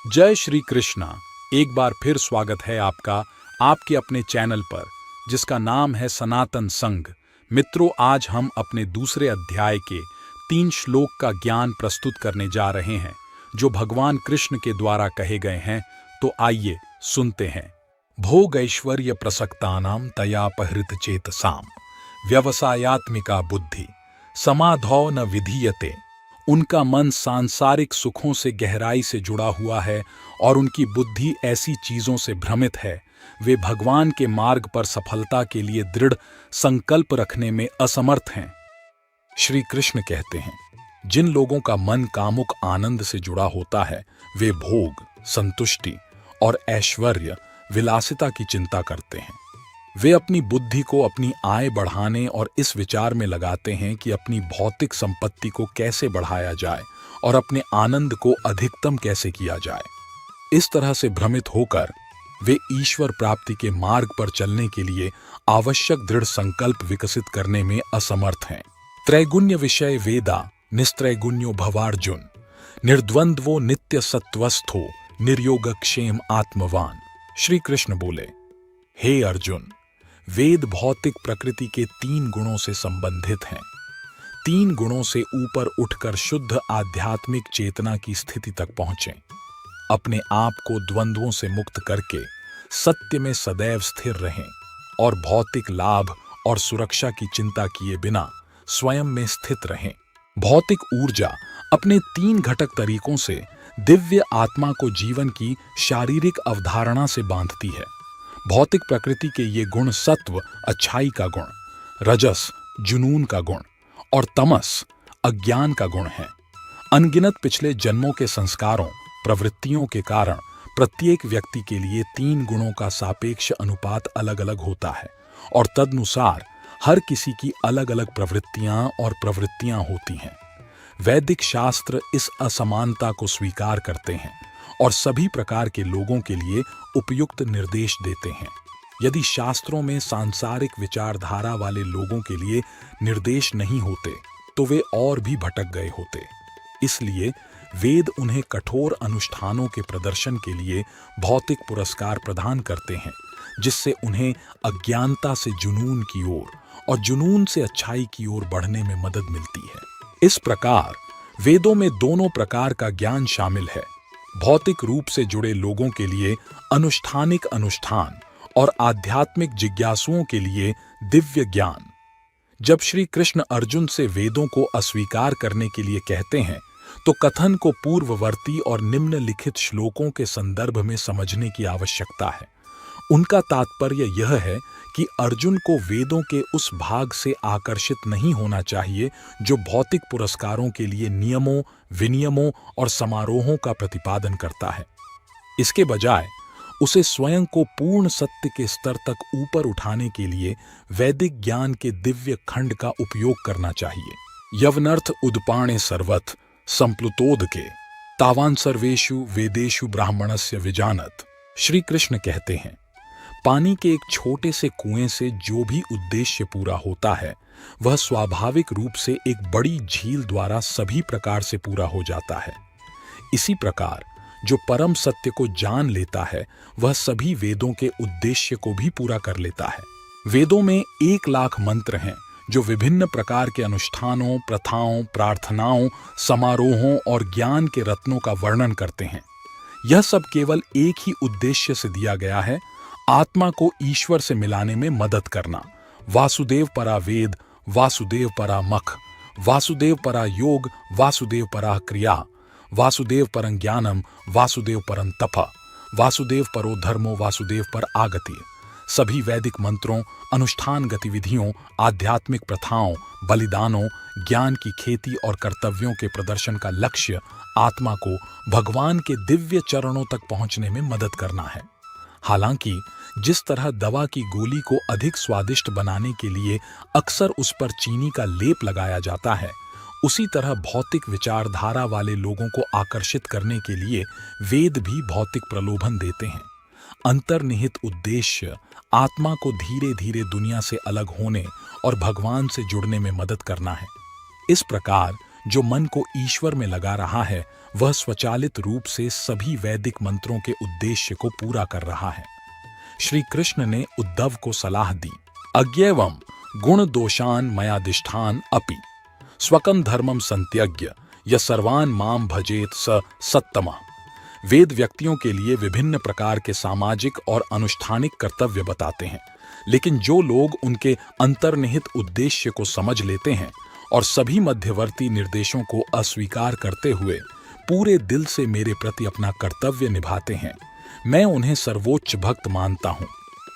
जय श्री कृष्णा। एक बार फिर स्वागत है आपका आपके अपने चैनल पर जिसका नाम है सनातन संघ। मित्रों, आज हम अपने दूसरे अध्याय के 3 श्लोक का ज्ञान प्रस्तुत करने जा रहे हैं जो भगवान कृष्ण के द्वारा कहे गए हैं। तो आइए सुनते हैं। भोग ऐश्वर्य प्रसक्तानाम तयापहृत चेतसाम व्यवसायात्मिका बुद्धि समाधौ न विधीयते। उनका मन सांसारिक सुखों से गहराई से जुड़ा हुआ है और उनकी बुद्धि ऐसी चीजों से भ्रमित है। वे भगवान के मार्ग पर सफलता के लिए दृढ़ संकल्प रखने में असमर्थ हैं। श्री कृष्ण कहते हैं, जिन लोगों का मन कामुक आनंद से जुड़ा होता है वे भोग, संतुष्टि और ऐश्वर्य, विलासिता की चिंता करते हैं। वे अपनी बुद्धि को अपनी आय बढ़ाने और इस विचार में लगाते हैं कि अपनी भौतिक संपत्ति को कैसे बढ़ाया जाए और अपने आनंद को अधिकतम कैसे किया जाए। इस तरह से भ्रमित होकर वे ईश्वर प्राप्ति के मार्ग पर चलने के लिए आवश्यक दृढ़ संकल्प विकसित करने में असमर्थ हैं। त्रैगुण्य विषय वेदा निस्त्रैगुण्यो भवार्जुन निर्द्वंद्वो नित्य सत्वस्थो निर्योगक्षेम आत्मवान। श्री कृष्ण बोले, हे अर्जुन, वेद भौतिक प्रकृति के 3 गुणों से संबंधित हैं। 3 गुणों से ऊपर उठकर शुद्ध आध्यात्मिक चेतना की स्थिति तक पहुंचें। अपने आप को द्वंद्वों से मुक्त करके सत्य में सदैव स्थिर रहें और भौतिक लाभ और सुरक्षा की चिंता किए बिना स्वयं में स्थित रहें। भौतिक ऊर्जा अपने 3 घटक तरीकों से दिव्य आत्मा को जीवन की शारीरिक अवधारणा से बांधती है। भौतिक प्रकृति के ये गुण सत्व अच्छाई का गुण, रजस जुनून का गुण और तमस अज्ञान का गुण है। अनगिनत पिछले जन्मों के संस्कारों प्रवृत्तियों के कारण प्रत्येक व्यक्ति के लिए 3 गुणों का सापेक्ष अनुपात अलग अलग होता है और तदनुसार हर किसी की अलग अलग प्रवृत्तियां होती हैं। वैदिक शास्त्र इस असमानता को स्वीकार करते हैं और सभी प्रकार के लोगों के लिए उपयुक्त निर्देश देते हैं। यदि शास्त्रों में सांसारिक विचारधारा वाले लोगों के लिए निर्देश नहीं होते तो वे और भी भटक गए होते। इसलिए वेद उन्हें कठोर अनुष्ठानों के प्रदर्शन के लिए भौतिक पुरस्कार प्रदान करते हैं, जिससे उन्हें अज्ञानता से जुनून की ओर और जुनून से अच्छाई की ओर बढ़ने में मदद मिलती है। इस प्रकार वेदों में दोनों प्रकार का ज्ञान शामिल है। भौतिक रूप से जुड़े लोगों के लिए अनुष्ठानिक अनुष्ठान और आध्यात्मिक जिज्ञासुओं के लिए दिव्य ज्ञान। जब श्री कृष्ण अर्जुन से वेदों को अस्वीकार करने के लिए कहते हैं तो कथन को पूर्ववर्ती और निम्नलिखित श्लोकों के संदर्भ में समझने की आवश्यकता है। उनका तात्पर्य यह है कि अर्जुन को वेदों के उस भाग से आकर्षित नहीं होना चाहिए जो भौतिक पुरस्कारों के लिए नियमों, विनियमों और समारोहों का प्रतिपादन करता है। इसके बजाय उसे स्वयं को पूर्ण सत्य के स्तर तक ऊपर उठाने के लिए वैदिक ज्ञान के दिव्य खंड का उपयोग करना चाहिए। यवनर्थ उदपाणे सर्वथ संप्लुतोदके तावान सर्वेषु वेदेषु ब्राह्मणस्य विजानत। श्री कृष्ण कहते हैं, पानी के एक छोटे से कुएं से जो भी उद्देश्य पूरा होता है वह स्वाभाविक रूप से एक बड़ी झील द्वारा सभी प्रकार से पूरा हो जाता है। इसी प्रकार जो परम सत्य को जान लेता है वह सभी वेदों के उद्देश्य को भी पूरा कर लेता है। वेदों में 1 लाख मंत्र हैं जो विभिन्न प्रकार के अनुष्ठानों, प्रथाओं, प्रार्थनाओं, समारोहों और ज्ञान के रत्नों का वर्णन करते हैं। यह सब केवल एक ही उद्देश्य से दिया गया है, आत्मा को ईश्वर से मिलाने में मदद करना। वासुदेव परा वेद, वासुदेव परा मख, वासुदेव परा योग, वासुदेव परा क्रिया, वासुदेव परं ज्ञानम, वासुदेव परं तप, वासुदेव परो धर्मो, वासुदेव पर आगति। सभी वैदिक मंत्रों, अनुष्ठान गतिविधियों, आध्यात्मिक प्रथाओं, बलिदानों, ज्ञान की खेती और कर्तव्यों के प्रदर्शन का लक्ष्य आत्मा को भगवान के दिव्य चरणों तक पहुंचने में मदद करना है। हालांकि जिस तरह दवा की गोली को अधिक स्वादिष्ट बनाने के लिए अक्सर उस पर चीनी का लेप लगाया जाता है, उसी तरह भौतिक विचारधारा वाले लोगों को आकर्षित करने के लिए वेद भी भौतिक प्रलोभन देते हैं। अंतर्निहित उद्देश्य आत्मा को धीरे धीरे दुनिया से अलग होने और भगवान से जुड़ने में मदद करना है। इस प्रकार जो मन को ईश्वर में लगा रहा है वह स्वचालित रूप से सभी वैदिक मंत्रों के उद्देश्य को पूरा कर रहा है। श्री कृष्ण ने उद्धव को सलाह दी, अज्ञेयम गुण दोषान मयाधिष्ठान अपि स्वकं धर्मम संत्यज्ञ य सर्वान माम भजेत स सत्तमा। वेद व्यक्तियों के लिए विभिन्न प्रकार के सामाजिक और अनुष्ठानिक कर्तव्य बताते हैं, लेकिन जो लोग उनके अंतर्निहित उद्देश्य को समझ लेते हैं और सभी मध्यवर्ती निर्देशों को अस्वीकार करते हुए पूरे दिल से मेरे प्रति अपना कर्तव्य निभाते हैं, मैं उन्हें सर्वोच्च भक्त मानता हूं।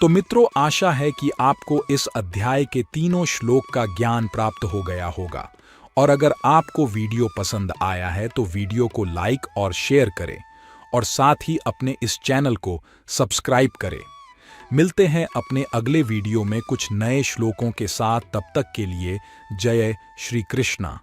तो मित्रों, आशा है कि आपको इस अध्याय के तीनों श्लोक का ज्ञान प्राप्त हो गया होगा। और अगर आपको वीडियो पसंद आया है तो वीडियो को लाइक और शेयर करें और साथ ही अपने इस चैनल को सब्सक्राइब करें। मिलते हैं अपने अगले वीडियो में कुछ नए श्लोकों के साथ। तब तक के लिए जय श्री कृष्णा।